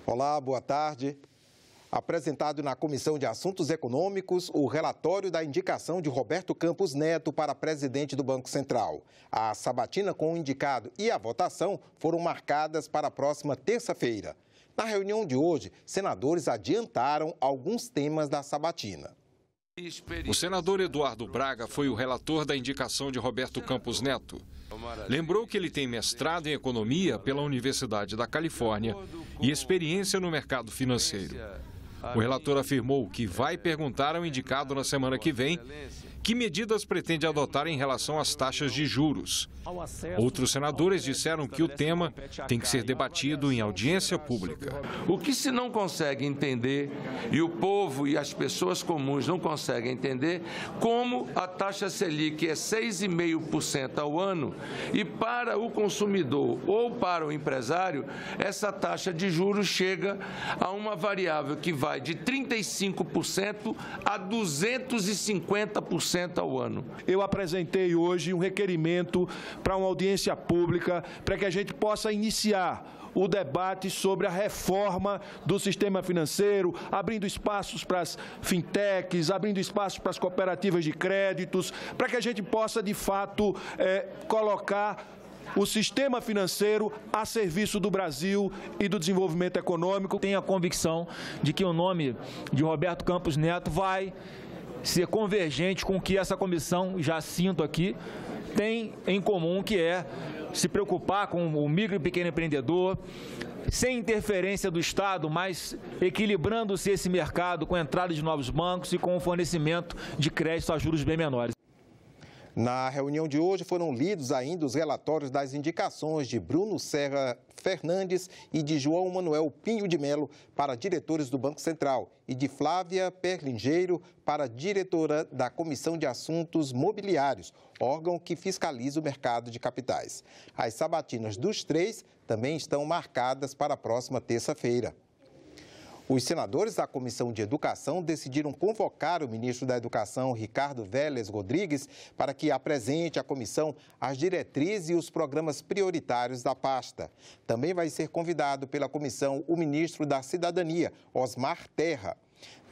Olá, boa tarde. Apresentado na Comissão de Assuntos Econômicos, o relatório da indicação de Roberto Campos Neto para presidente do Banco Central. A sabatina com o indicado e a votação foram marcadas para a próxima terça-feira. Na reunião de hoje, senadores adiantaram alguns temas da sabatina. O senador Eduardo Braga foi o relator da indicação de Roberto Campos Neto. Lembrou que ele tem mestrado em economia pela Universidade da Califórnia e experiência no mercado financeiro. O relator afirmou que vai perguntar ao indicado na semana que vem que medidas pretende adotar em relação às taxas de juros. Outros senadores disseram que o tema tem que ser debatido em audiência pública. O que se não consegue entender, e o povo e as pessoas comuns não conseguem entender, como a taxa Selic é 6,5% ao ano e para o consumidor ou para o empresário, essa taxa de juros chega a uma variável que vai de 35% a 250% ao ano. Eu apresentei hoje um requerimento para uma audiência pública para que a gente possa iniciar o debate sobre a reforma do sistema financeiro, abrindo espaços para as fintechs, abrindo espaços para as cooperativas de créditos, para que a gente possa, de fato, colocar o sistema financeiro a serviço do Brasil e do desenvolvimento econômico. Tenho a convicção de que o nome de Roberto Campos Neto vai ser convergente com o que essa comissão, já sinto aqui, tem em comum, que é se preocupar com o micro e pequeno empreendedor, sem interferência do Estado, mas equilibrando-se esse mercado com a entrada de novos bancos e com o fornecimento de crédito a juros bem menores. Na reunião de hoje foram lidos ainda os relatórios das indicações de Bruno Serra Fernandes e de João Manuel Pinho de Melo para diretores do Banco Central e de Flávia Perlingeiro para diretora da Comissão de Assuntos Mobiliários, órgão que fiscaliza o mercado de capitais. As sabatinas dos três também estão marcadas para a próxima terça-feira. Os senadores da Comissão de Educação decidiram convocar o ministro da Educação, Ricardo Vélez Rodrigues, para que apresente à comissão as diretrizes e os programas prioritários da pasta. Também vai ser convidado pela comissão o ministro da Cidadania, Osmar Terra.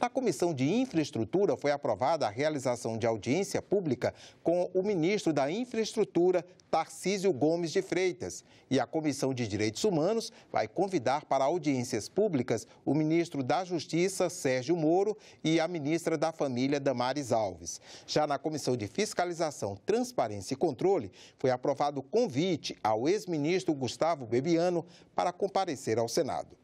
Na Comissão de Infraestrutura foi aprovada a realização de audiência pública com o ministro da Infraestrutura, Tarcísio Gomes de Freitas. E a Comissão de Direitos Humanos vai convidar para audiências públicas o ministro da Justiça, Sérgio Moro, e a ministra da Família, Damares Alves. Já na Comissão de Fiscalização, Transparência e Controle, foi aprovado o convite ao ex-ministro Gustavo Bebiano para comparecer ao Senado.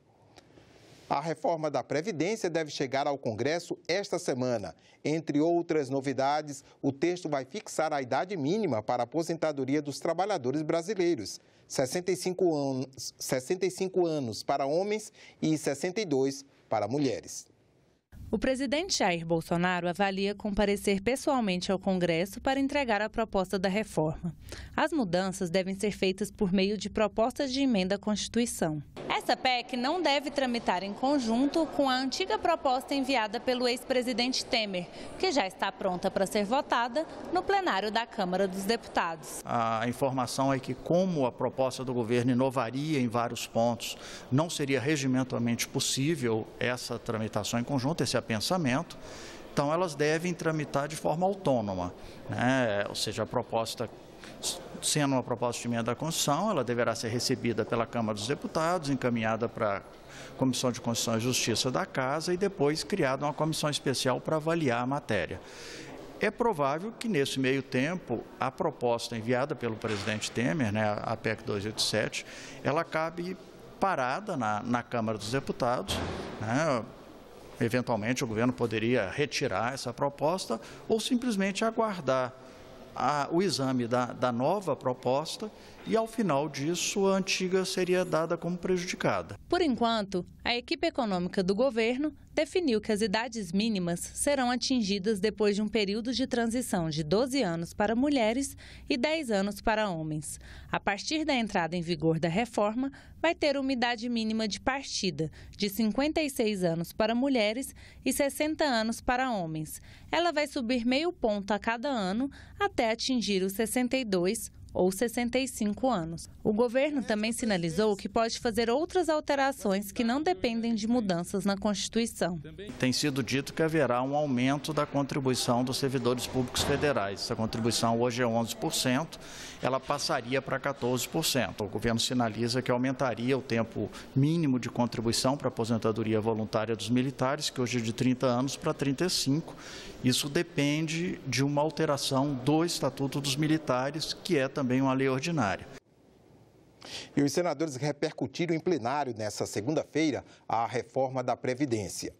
A reforma da Previdência deve chegar ao Congresso esta semana. Entre outras novidades, o texto vai fixar a idade mínima para a aposentadoria dos trabalhadores brasileiros, 65 anos para homens e 62 para mulheres. O presidente Jair Bolsonaro avalia comparecer pessoalmente ao Congresso para entregar a proposta da reforma. As mudanças devem ser feitas por meio de propostas de emenda à Constituição. Essa PEC não deve tramitar em conjunto com a antiga proposta enviada pelo ex-presidente Temer, que já está pronta para ser votada no plenário da Câmara dos Deputados. A informação é que, como a proposta do governo inovaria em vários pontos, não seria regimentalmente possível essa tramitação em conjunto, esse apensamento. Então, elas devem tramitar de forma autônoma, né? Ou seja, a proposta, sendo uma proposta de emenda à Constituição, ela deverá ser recebida pela Câmara dos Deputados, encaminhada para a Comissão de Constituição e Justiça da Casa e depois criada uma comissão especial para avaliar a matéria. É provável que, nesse meio tempo, a proposta enviada pelo presidente Temer, né, a PEC 287, ela acabe parada na Câmara dos Deputados, né? Eventualmente, o governo poderia retirar essa proposta ou simplesmente aguardar o exame da nova proposta e, ao final disso, a antiga seria dada como prejudicada. Por enquanto, a equipe econômica do governo definiu que as idades mínimas serão atingidas depois de um período de transição de 12 anos para mulheres e 10 anos para homens. A partir da entrada em vigor da reforma, vai ter uma idade mínima de partida de 56 anos para mulheres e 60 anos para homens. Ela vai subir meio ponto a cada ano até atingir os 62 ou 65 anos. O governo também sinalizou que pode fazer outras alterações que não dependem de mudanças na Constituição. Tem sido dito que haverá um aumento da contribuição dos servidores públicos federais. Essa contribuição hoje é 11%, ela passaria para 14%. O governo sinaliza que aumentaria o tempo mínimo de contribuição para a aposentadoria voluntária dos militares, que hoje é de 30 anos para 35. Isso depende de uma alteração do Estatuto dos Militares, que é também uma lei ordinária. E os senadores repercutiram em plenário nesta segunda-feira a reforma da Previdência.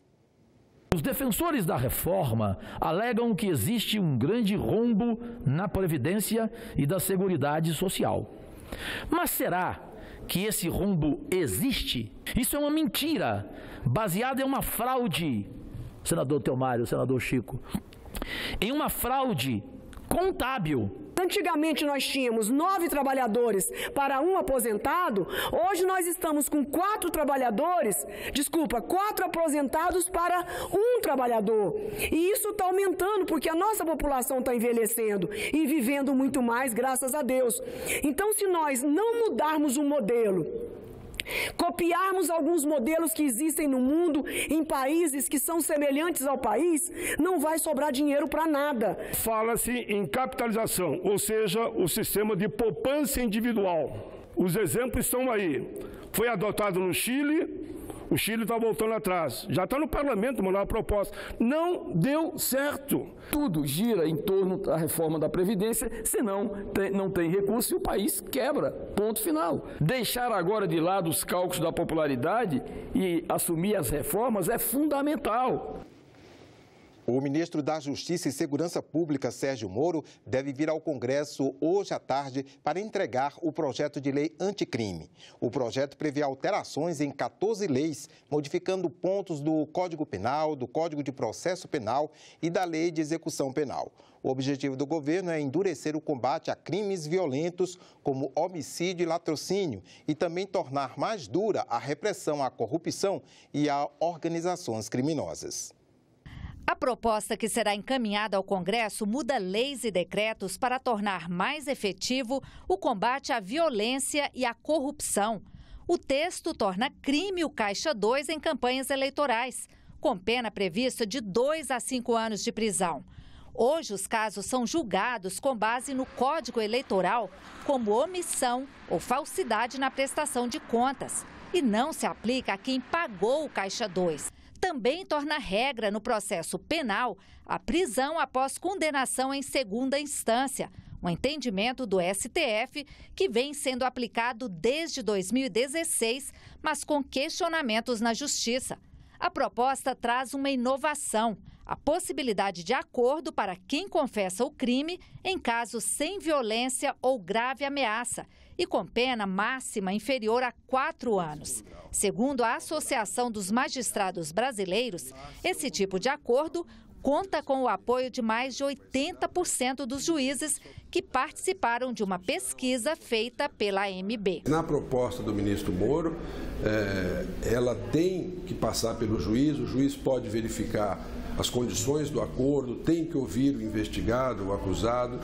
Os defensores da reforma alegam que existe um grande rombo na Previdência e da Seguridade Social. Mas será que esse rombo existe? Isso é uma mentira, baseada em uma fraude, senador Teomário, senador Chico, em uma fraude contábil. Antigamente nós tínhamos 9 trabalhadores para um aposentado, hoje nós estamos com 4 aposentados para um trabalhador. E isso está aumentando porque a nossa população está envelhecendo e vivendo muito mais, graças a Deus. Então, se nós não mudarmos o modelo, copiarmos alguns modelos que existem no mundo, em países que são semelhantes ao país, não vai sobrar dinheiro para nada. Fala-se em capitalização, ou seja, o sistema de poupança individual. Os exemplos estão aí. Foi adotado no Chile, o Chile está voltando atrás. Já está no parlamento, mandou uma proposta. Não deu certo. Tudo gira em torno da reforma da Previdência, senão não tem recurso e o país quebra. Ponto final. Deixar agora de lado os cálculos da popularidade e assumir as reformas é fundamental. O ministro da Justiça e Segurança Pública, Sérgio Moro, deve vir ao Congresso hoje à tarde para entregar o projeto de lei anticrime. O projeto prevê alterações em 14 leis, modificando pontos do Código Penal, do Código de Processo Penal e da Lei de Execução Penal. O objetivo do governo é endurecer o combate a crimes violentos como homicídio e latrocínio e também tornar mais dura a repressão à corrupção e a organizações criminosas. A proposta que será encaminhada ao Congresso muda leis e decretos para tornar mais efetivo o combate à violência e à corrupção. O texto torna crime o Caixa 2 em campanhas eleitorais, com pena prevista de 2 a 5 anos de prisão. Hoje, os casos são julgados com base no Código Eleitoral como omissão ou falsidade na prestação de contas e não se aplica a quem pagou o Caixa 2. Também torna regra no processo penal a prisão após condenação em segunda instância, um entendimento do STF que vem sendo aplicado desde 2016, mas com questionamentos na Justiça. A proposta traz uma inovação, a possibilidade de acordo para quem confessa o crime em casos sem violência ou grave ameaça e com pena máxima inferior a 4 anos. Segundo a Associação dos Magistrados Brasileiros, esse tipo de acordo conta com o apoio de mais de 80% dos juízes que participaram de uma pesquisa feita pela AMB. Na proposta do ministro Moro, ela tem que passar pelo juiz, o juiz pode verificar as condições do acordo, tem que ouvir o investigado, o acusado,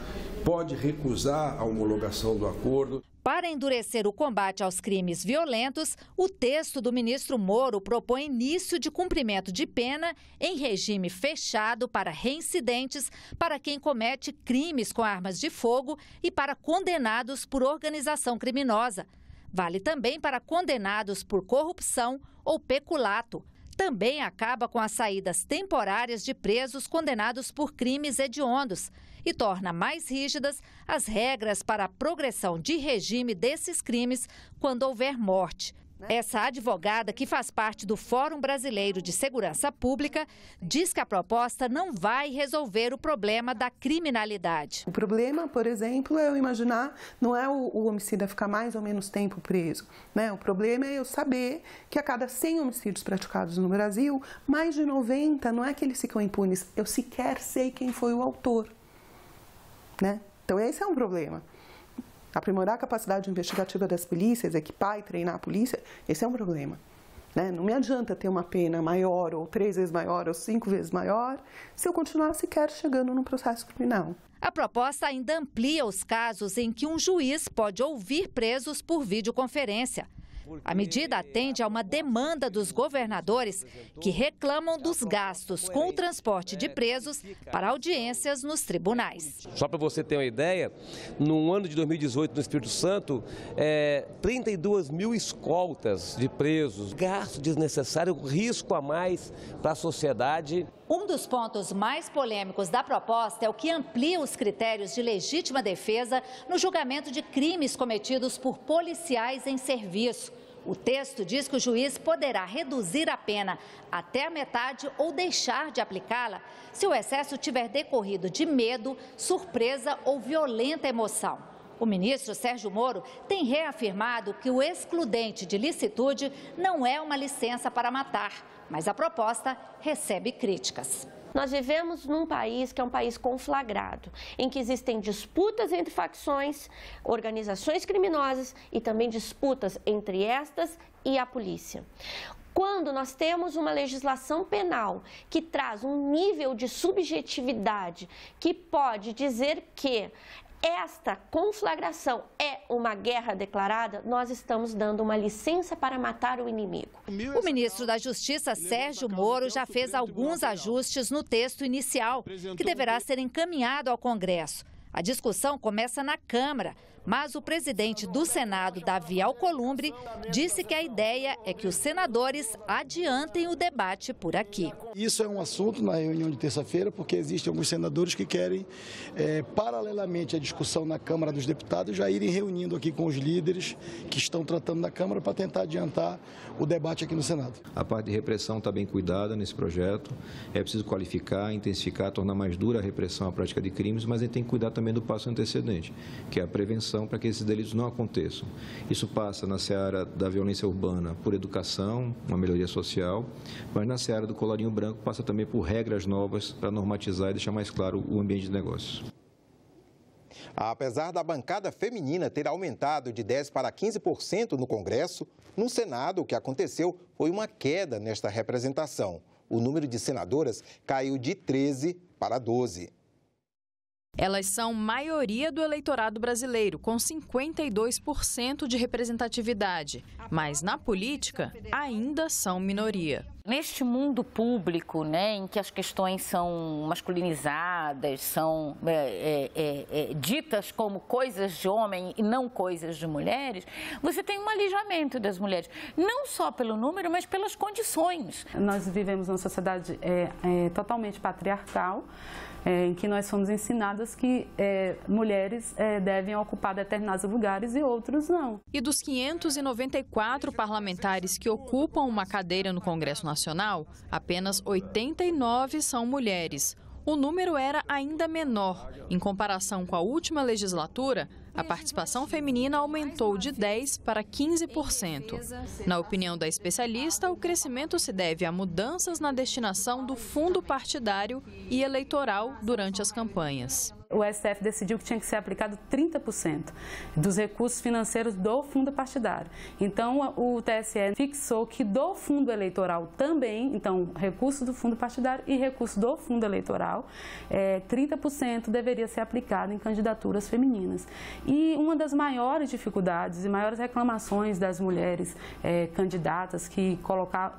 pode recusar a homologação do acordo. Para endurecer o combate aos crimes violentos, o texto do ministro Moro propõe início de cumprimento de pena em regime fechado para reincidentes, para quem comete crimes com armas de fogo e para condenados por organização criminosa. Vale também para condenados por corrupção ou peculato. Também acaba com as saídas temporárias de presos condenados por crimes hediondos e torna mais rígidas as regras para a progressão de regime desses crimes quando houver morte. Essa advogada, que faz parte do Fórum Brasileiro de Segurança Pública, diz que a proposta não vai resolver o problema da criminalidade. O problema, por exemplo, é eu imaginar, não é o homicida ficar mais ou menos tempo preso, né? O problema é eu saber que a cada 100 homicídios praticados no Brasil, mais de 90 não é que eles ficam impunes, eu sequer sei quem foi o autor, né? Então esse é um problema. Aprimorar a capacidade investigativa das polícias, equipar e treinar a polícia, esse é um problema, né? Não me adianta ter uma pena maior, ou 3 vezes maior, ou 5 vezes maior, se eu continuar sequer chegando num processo criminal. A proposta ainda amplia os casos em que um juiz pode ouvir presos por videoconferência. A medida atende a uma demanda dos governadores que reclamam dos gastos com o transporte de presos para audiências nos tribunais. Só para você ter uma ideia, no ano de 2018, no Espírito Santo, 32 mil escoltas de presos, gasto desnecessário, risco a mais para a sociedade. Um dos pontos mais polêmicos da proposta é o que amplia os critérios de legítima defesa no julgamento de crimes cometidos por policiais em serviço. O texto diz que o juiz poderá reduzir a pena até a metade ou deixar de aplicá-la se o excesso tiver decorrido de medo, surpresa ou violenta emoção. O ministro Sérgio Moro tem reafirmado que o excludente de licitude não é uma licença para matar, mas a proposta recebe críticas. Nós vivemos num país que é um país conflagrado, em que existem disputas entre facções, organizações criminosas e também disputas entre estas e a polícia. Quando nós temos uma legislação penal que traz um nível de subjetividade que pode dizer que esta conflagração é uma guerra declarada, nós estamos dando uma licença para matar o inimigo. O ministro da Justiça, Sérgio Moro, já fez alguns ajustes no texto inicial, que deverá ser encaminhado ao Congresso. A discussão começa na Câmara, mas o presidente do Senado, Davi Alcolumbre, disse que a ideia é que os senadores adiantem o debate por aqui. Isso é um assunto na reunião de terça-feira, porque existem alguns senadores que querem, paralelamente à discussão na Câmara dos Deputados, já irem reunindo aqui com os líderes que estão tratando na Câmara para tentar adiantar o debate aqui no Senado. A parte de repressão está bem cuidada nesse projeto. É preciso qualificar, intensificar, tornar mais dura a repressão à prática de crimes, mas a gente tem que cuidar também do passo antecedente, que é a prevenção para que esses delitos não aconteçam. Isso passa na seara da violência urbana por educação, uma melhoria social, mas na seara do colarinho branco passa também por regras novas para normatizar e deixar mais claro o ambiente de negócios. Apesar da bancada feminina ter aumentado de 10% para 15% no Congresso, no Senado o que aconteceu foi uma queda nesta representação. O número de senadoras caiu de 13 para 12. Elas são maioria do eleitorado brasileiro, com 52% de representatividade. Mas na política, ainda são minoria. Neste mundo público, em que as questões são masculinizadas, são ditas como coisas de homem e não coisas de mulheres, você tem um alijamento das mulheres, não só pelo número, mas pelas condições. Nós vivemos uma sociedade totalmente patriarcal, em que nós somos ensinadas que mulheres devem ocupar determinados lugares e outros não. E dos 594 parlamentares que ocupam uma cadeira no Congresso Nacional, apenas 89 são mulheres. O número era ainda menor. Em comparação com a última legislatura, a participação feminina aumentou de 10% para 15%. Na opinião da especialista, o crescimento se deve a mudanças na destinação do fundo partidário e eleitoral durante as campanhas. O STF decidiu que tinha que ser aplicado 30% dos recursos financeiros do fundo partidário. Então, o TSE fixou que do fundo eleitoral também, então, recursos do fundo partidário e recursos do fundo eleitoral, 30% deveria ser aplicado em candidaturas femininas. E uma das maiores dificuldades e maiores reclamações das mulheres candidatas que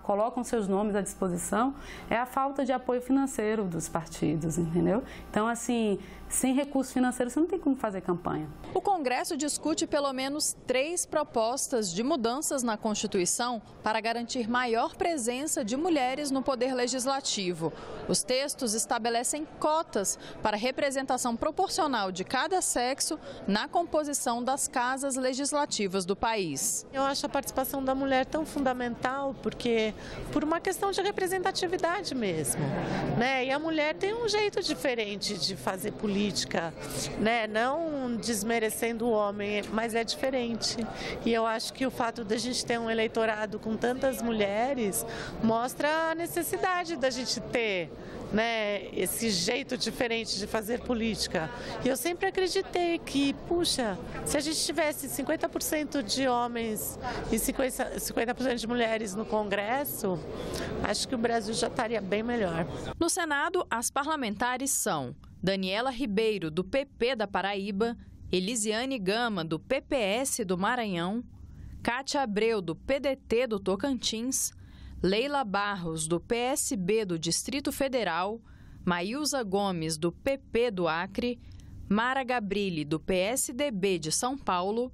colocam seus nomes à disposição é a falta de apoio financeiro dos partidos, entendeu? Então, assim, sem recursos financeiros você não tem como fazer campanha. O Congresso discute pelo menos 3 propostas de mudanças na Constituição para garantir maior presença de mulheres no Poder Legislativo. Os textos estabelecem cotas para representação proporcional de cada sexo na composição das casas legislativas do país. Eu acho a participação da mulher tão fundamental porque por uma questão de representatividade mesmo, E a mulher tem um jeito diferente de fazer política, não desmerecendo o homem, mas é diferente. E eu acho que o fato de a gente ter um eleitorado com tantas mulheres mostra a necessidade da gente ter esse jeito diferente de fazer política. E eu sempre acreditei que, puxa, se a gente tivesse 50% de homens e 50% de mulheres no Congresso, acho que o Brasil já estaria bem melhor. No Senado, as parlamentares são Daniela Ribeiro, do PP da Paraíba, Elisiane Gama, do PPS do Maranhão, Cátia Abreu, do PDT do Tocantins, Leila Barros, do PSB do Distrito Federal, Maílza Gomes, do PP do Acre, Mara Gabrilli, do PSDB de São Paulo,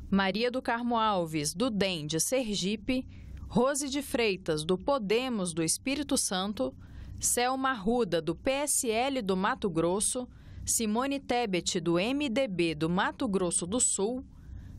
Maria do Carmo Alves, do DEM de Sergipe, Rose de Freitas, do Podemos do Espírito Santo, Selma Arruda, do PSL do Mato Grosso, Simone Tebet, do MDB do Mato Grosso do Sul,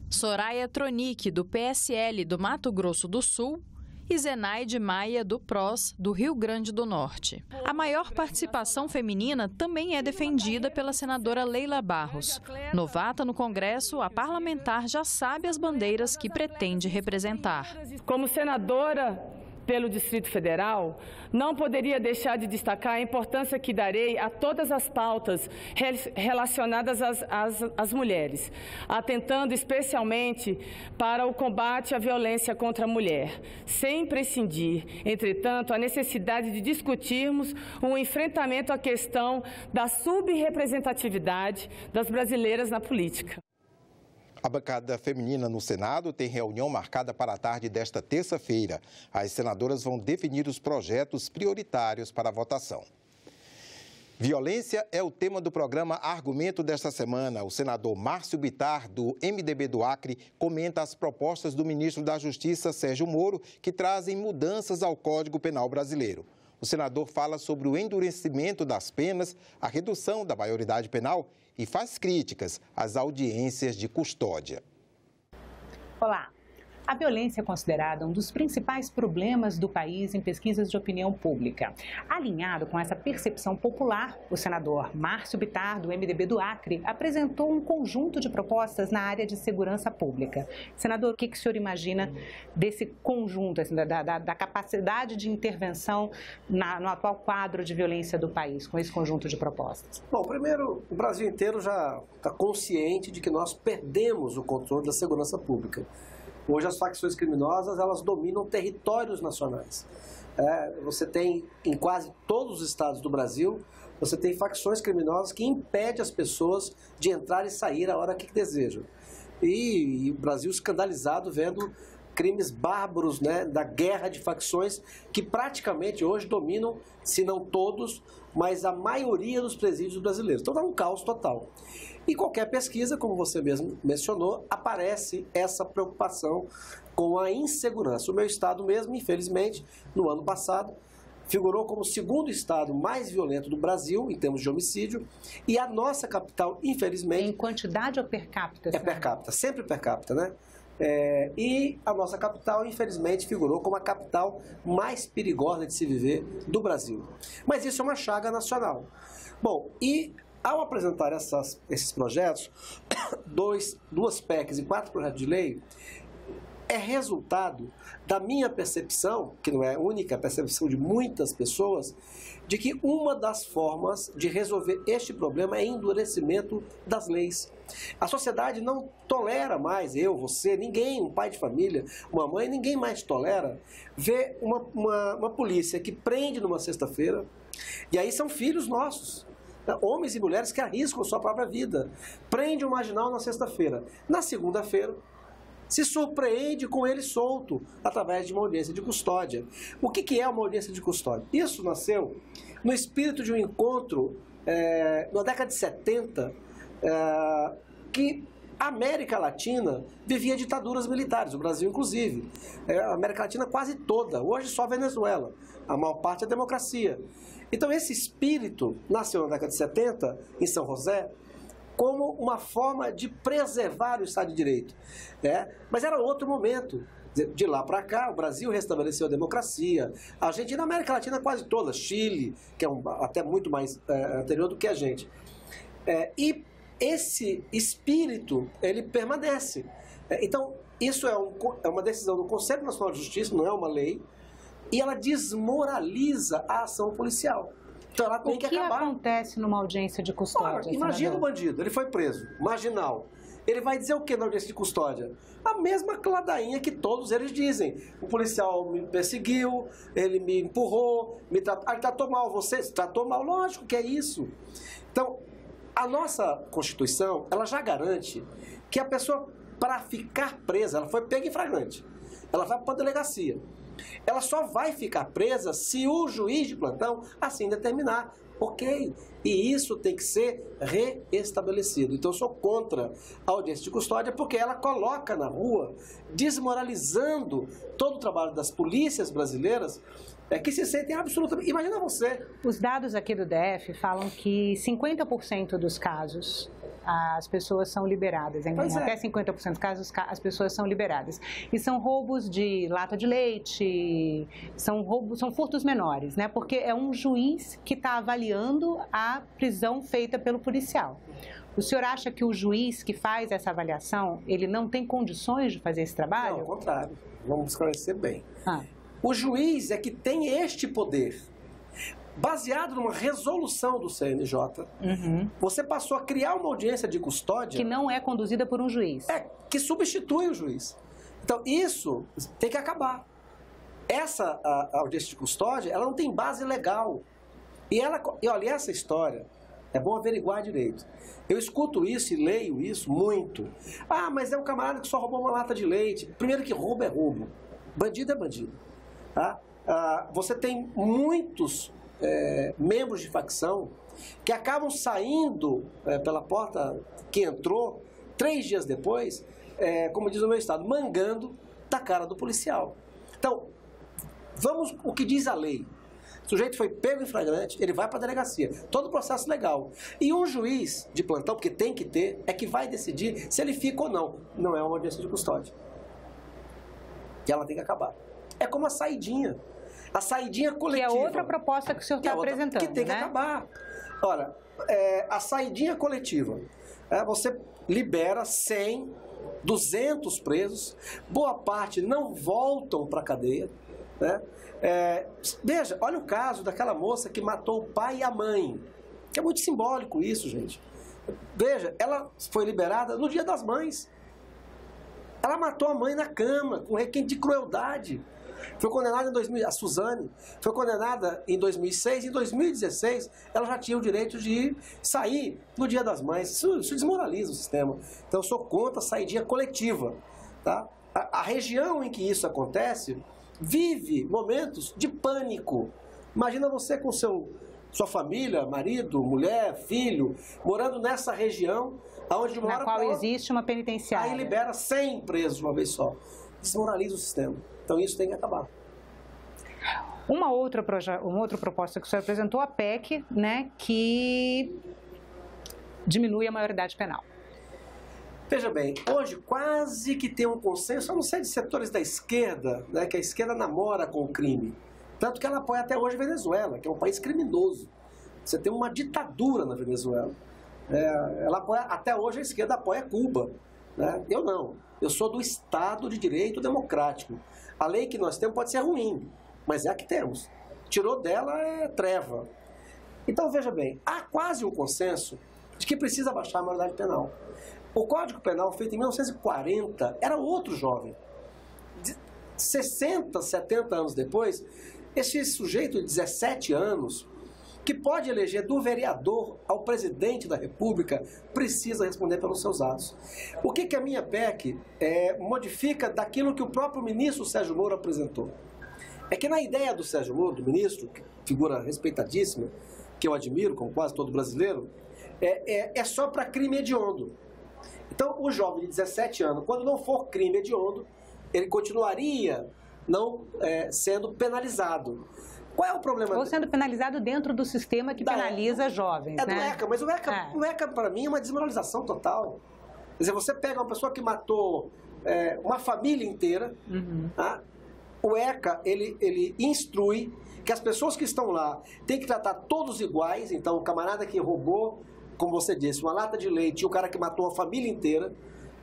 Soraya Tronic, do PSL do Mato Grosso do Sul e Zenaide Maia, do PROS, do Rio Grande do Norte. A maior participação feminina também é defendida pela senadora Leila Barros. Novata no Congresso, a parlamentar já sabe as bandeiras que pretende representar. Como senadora pelo Distrito Federal, não poderia deixar de destacar a importância que darei a todas as pautas relacionadas às mulheres, atentando especialmente para o combate à violência contra a mulher, sem prescindir, entretanto, a necessidade de discutirmos o enfrentamento à questão da subrepresentatividade das brasileiras na política. A bancada feminina no Senado tem reunião marcada para a tarde desta terça-feira. As senadoras vão definir os projetos prioritários para a votação. Violência é o tema do programa Argumento desta semana. O senador Márcio Bittar, do MDB do Acre, comenta as propostas do ministro da Justiça, Sérgio Moro, que trazem mudanças ao Código Penal brasileiro. O senador fala sobre o endurecimento das penas, a redução da maioridade penal e faz críticas às audiências de custódia. Olá. A violência é considerada um dos principais problemas do país em pesquisas de opinião pública. Alinhado com essa percepção popular, o senador Márcio Bittar, do MDB do Acre, apresentou um conjunto de propostas na área de segurança pública. Senador, o que o senhor imagina desse conjunto, assim, da capacidade de intervenção no atual quadro de violência do país, com esse conjunto de propostas? Bom, primeiro, o Brasil inteiro já está consciente de que nós perdemos o controle da segurança pública. Hoje as facções criminosas, elas dominam territórios nacionais. Você tem, em quase todos os estados do Brasil, você tem facções criminosas que impedem as pessoas de entrar e sair a hora que desejam. E o Brasil escandalizado vendo crimes bárbaros, né, da guerra de facções que praticamente hoje dominam, se não todos, mas a maioria dos presídios brasileiros. Então dá um caos total. E qualquer pesquisa, como você mesmo mencionou, aparece essa preocupação com a insegurança. O meu estado mesmo, infelizmente, no ano passado, figurou como o segundo estado mais violento do Brasil, em termos de homicídio, e a nossa capital, infelizmente... Em quantidade ou per capita? É per capita, sempre per capita, né? E a nossa capital, infelizmente, figurou como a capital mais perigosa de se viver do Brasil. Mas isso é uma chaga nacional. Bom, e ao apresentar esses projetos, duas PECs e 4 projetos de lei, é resultado da minha percepção, que não é única, a percepção de muitas pessoas, de que uma das formas de resolver este problema é endurecimento das leis. A sociedade não tolera mais, eu, você, ninguém, um pai de família, uma mãe, ninguém mais tolera ver uma polícia que prende numa sexta-feira, e aí são filhos nossos, homens e mulheres que arriscam a sua própria vida, prende um marginal na sexta-feira. Na segunda-feira, se surpreende com ele solto, através de uma audiência de custódia. O que é uma audiência de custódia? Isso nasceu no espírito de um encontro, na década de 70, que a América Latina vivia ditaduras militares, o Brasil inclusive. A América Latina quase toda, hoje só a Venezuela, a maior parte é democracia. Então esse espírito nasceu na década de 70, em São José, como uma forma de preservar o Estado de Direito. Mas era outro momento. De lá para cá, o Brasil restabeleceu a democracia. A Argentina, a América Latina quase toda, Chile, que é até muito mais anterior do que a gente. E esse espírito, ele permanece. Então, isso é uma decisão do Conselho Nacional de Justiça, não é uma lei, e ela desmoraliza a ação policial. Então ela tem que acabar. O que acontece numa audiência de custódia? Imagina o bandido, ele foi preso, marginal. Ele vai dizer o que na audiência de custódia? A mesma ladainha que todos eles dizem. O policial me perseguiu, ele me empurrou, ele tratou mal você. Tratou mal, lógico que é isso. Então, a nossa Constituição, ela já garante que a pessoa, para ficar presa, ela foi pega em flagrante, ela vai para a delegacia. Ela só vai ficar presa se o juiz de plantão assim determinar. Ok, e isso tem que ser reestabelecido. Então eu sou contra a audiência de custódia porque ela coloca na rua, desmoralizando todo o trabalho das polícias brasileiras, que se sentem absolutamente... Imagina você. Os dados aqui do DF falam que 50% dos casos as pessoas são liberadas. Até 50% dos casos as pessoas são liberadas. E são roubos de lata de leite, são furtos menores, né? Porque é um juiz que está avaliando a prisão feita pelo policial. O senhor acha que o juiz que faz essa avaliação, ele não tem condições de fazer esse trabalho? Não, ao contrário. Vamos esclarecer bem. O juiz é que tem este poder. Baseado numa resolução do CNJ, você passou a criar uma audiência de custódia... Que não é conduzida por um juiz. Que substitui o juiz. Então, isso tem que acabar. Essa a audiência de custódia, ela não tem base legal. E olha, essa história, é bom averiguar direito. Eu escuto isso e leio isso muito. Ah, mas é um camarada que só roubou uma lata de leite. Primeiro que roubo é roubo. Bandido é bandido. Tá? Você tem muitos... membros de facção que acabam saindo pela porta que entrou 3 dias depois, como diz o meu estado, mangando da cara do policial. Então, vamos o que diz a lei. O sujeito foi pego em flagrante, ele vai para a delegacia. Todo o processo legal. E um juiz de plantão, porque tem que ter, é que vai decidir se ele fica ou não. Não é uma audiência de custódia. E ela tem que acabar. É como a saidinha. A saidinha coletiva. Que é outra proposta que o senhor está apresentando, que tem que acabar. Olha, a saidinha coletiva. Você libera 100, 200 presos. Boa parte não voltam para a cadeia. Né? Veja, olha o caso daquela moça que matou o pai e a mãe. Que é muito simbólico isso, gente. Veja, ela foi liberada no Dia das Mães. Ela matou a mãe na cama, com requinte de crueldade. Foi condenada em 2000, a Suzane foi condenada em 2006, em 2016 ela já tinha o direito de sair no Dia das Mães. Isso desmoraliza o sistema. Então eu sou contra a saidinha coletiva. Tá? A região em que isso acontece vive momentos de pânico. Imagina você com sua família, marido, mulher, filho, morando nessa região, onde na qual existe uma penitenciária. Aí libera 100 presos de uma vez só. Desmoraliza o sistema. Então isso tem que acabar. Uma outra proposta que o senhor apresentou, a PEC, né, que diminui a maioridade penal. Veja bem, hoje quase que tem um consenso, eu não sei de setores da esquerda, né, que a esquerda namora com o crime. Tanto que ela apoia até hoje a Venezuela, que é um país criminoso. Você tem uma ditadura na Venezuela. Ela apoia, até hoje a esquerda apoia Cuba. Né? Eu não. Eu sou do Estado de Direito Democrático. A lei que nós temos pode ser ruim, mas é a que temos. Tirou dela é treva. Então, veja bem, há quase um consenso de que precisa baixar a maioridade penal. O Código Penal, feito em 1940, era outro jovem. 60, 70 anos depois, esse sujeito de 17 anos, que pode eleger do vereador ao presidente da República, precisa responder pelos seus atos. O que a minha PEC modifica daquilo que o próprio ministro Sérgio Moro apresentou? É que na ideia do Sérgio Moro, do ministro, figura respeitadíssima, que eu admiro, como quase todo brasileiro, é só para crime hediondo. Então, o jovem de 17 anos, quando não for crime hediondo, ele continuaria não sendo penalizado. Qual é o problema? Ou sendo penalizado dentro do sistema que penaliza jovens, né? Do ECA, mas o ECA para mim é uma desmoralização total. Quer dizer, você pega uma pessoa que matou uma família inteira, tá? O ECA, ele instrui que as pessoas que estão lá têm que tratar todos iguais. Então, o camarada que roubou, como você disse, uma lata de leite e o cara que matou a família inteira,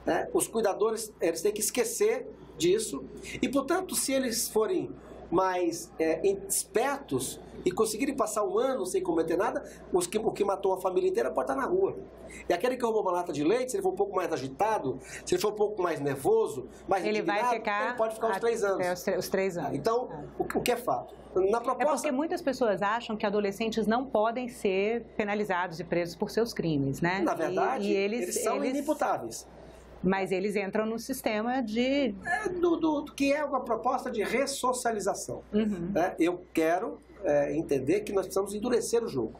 né? Os cuidadores, eles têm que esquecer disso. E, portanto, se eles forem mais espertos e conseguirem passar um ano sem cometer nada, o que matou a família inteira pode estar na rua. E aquele que roubou uma lata de leite, se ele for um pouco mais agitado, se ele for um pouco mais nervoso, mais indignado, ele pode ficar os 3 anos. Os 3 anos. Então, o que é fato? Na proposta... É porque muitas pessoas acham que adolescentes não podem ser penalizados e presos por seus crimes, né? Na verdade, eles são inimputáveis. Mas eles entram no sistema de... que é uma proposta de ressocialização. Eu quero entender que nós precisamos endurecer o jogo.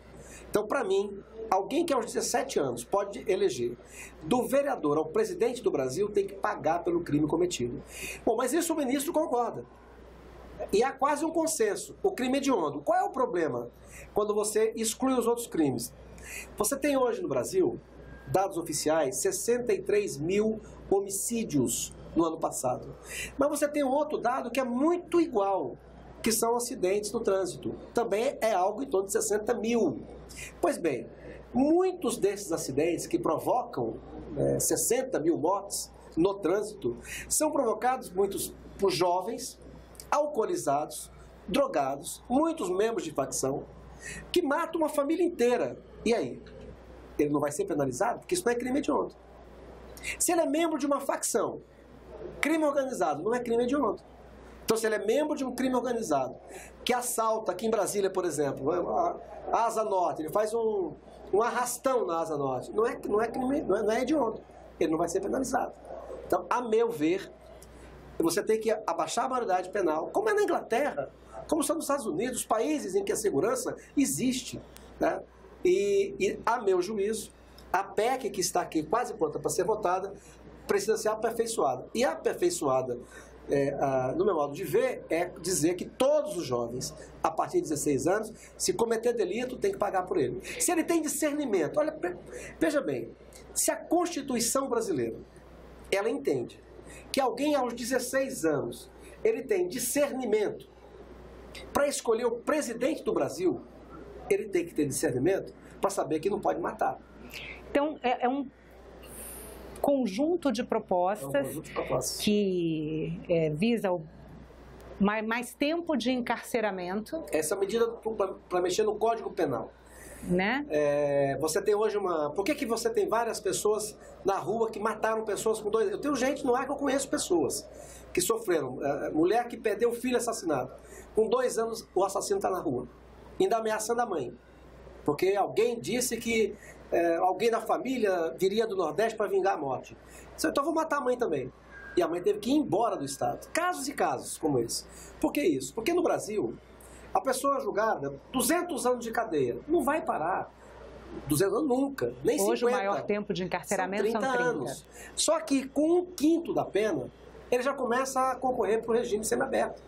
Então, para mim, alguém que aos 17 anos pode eleger do vereador ao presidente do Brasil tem que pagar pelo crime cometido. Bom, mas isso o ministro concorda. E há quase um consenso. O crime hediondo. Qual é o problema quando você exclui os outros crimes? Você tem hoje no Brasil, dados oficiais, 63 mil homicídios no ano passado. Mas você tem um outro dado que é muito igual, que são acidentes no trânsito. Também é algo em torno de 60 mil. Pois bem, muitos desses acidentes que provocam 60 mil mortes no trânsito são provocados muitos por jovens, alcoolizados, drogados, muitos membros de facção, que matam uma família inteira. E aí? Ele não vai ser penalizado? Porque isso não é crime hediondo. Se ele é membro de uma facção, crime organizado não é crime hediondo. Então, se ele é membro de um crime organizado, que assalta aqui em Brasília, por exemplo, a Asa Norte, ele faz um arrastão na Asa Norte, não é crime, não é hediondo. Ele não vai ser penalizado. Então, a meu ver, você tem que abaixar a maioridade penal, como é na Inglaterra, como são nos Estados Unidos, países em que a segurança existe, né? E, a meu juízo, a PEC que está aqui quase pronta para ser votada, precisa ser aperfeiçoada. E aperfeiçoada, no meu modo de ver, é dizer que todos os jovens, a partir de 16 anos, se cometer delito, tem que pagar por ele. Se ele tem discernimento, olha, veja bem, se a Constituição brasileira, ela entende que alguém aos 16 anos, ele tem discernimento para escolher o presidente do Brasil, ele tem que ter discernimento para saber que não pode matar. Então, é um conjunto de propostas, que visa mais tempo de encarceramento. Essa medida para mexer no Código Penal. Né? Você tem hoje uma... Por que você tem várias pessoas na rua que mataram pessoas com 2... Eu tenho gente no ar que eu conheço pessoas que sofreram. Mulher que perdeu o filho assassinado. Com 2 anos o assassino está na rua. Ainda ameaçando a mãe. Porque alguém disse que alguém da família viria do Nordeste para vingar a morte. Então eu vou matar a mãe também. E a mãe teve que ir embora do Estado. Casos e casos como esse. Por que isso? Porque no Brasil, a pessoa julgada, 200 anos de cadeia, não vai parar. 200 anos nunca, nem 50. Hoje o maior tempo de encarceramento são 30 anos. Só que com 1/5 da pena, ele já começa a concorrer para o regime semiaberto.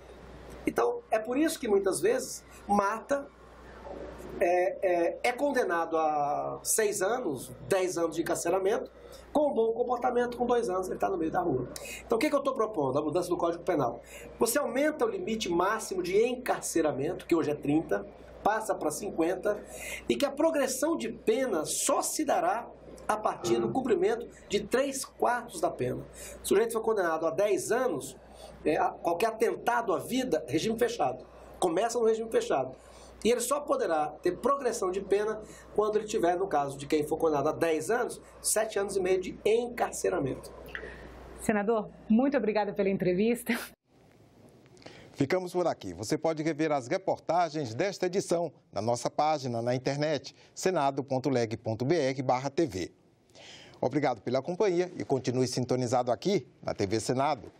Então, é por isso que muitas vezes mata, é condenado a 6 anos, 10 anos de encarceramento, com um bom comportamento, com 2 anos ele está no meio da rua. Então, o que eu estou propondo? A mudança do Código Penal. Você aumenta o limite máximo de encarceramento, que hoje é 30, passa para 50, e que a progressão de pena só se dará a partir do cumprimento de 3/4 da pena. Se o sujeito for condenado a 10 anos, qualquer atentado à vida, regime fechado. Começa no regime fechado. E ele só poderá ter progressão de pena quando ele tiver, no caso de quem for condenado a 10 anos, 7 anos e meio de encarceramento. Senador, muito obrigada pela entrevista. Ficamos por aqui. Você pode rever as reportagens desta edição na nossa página na internet, senado.leg.br/tv. Obrigado pela companhia e continue sintonizado aqui na TV Senado.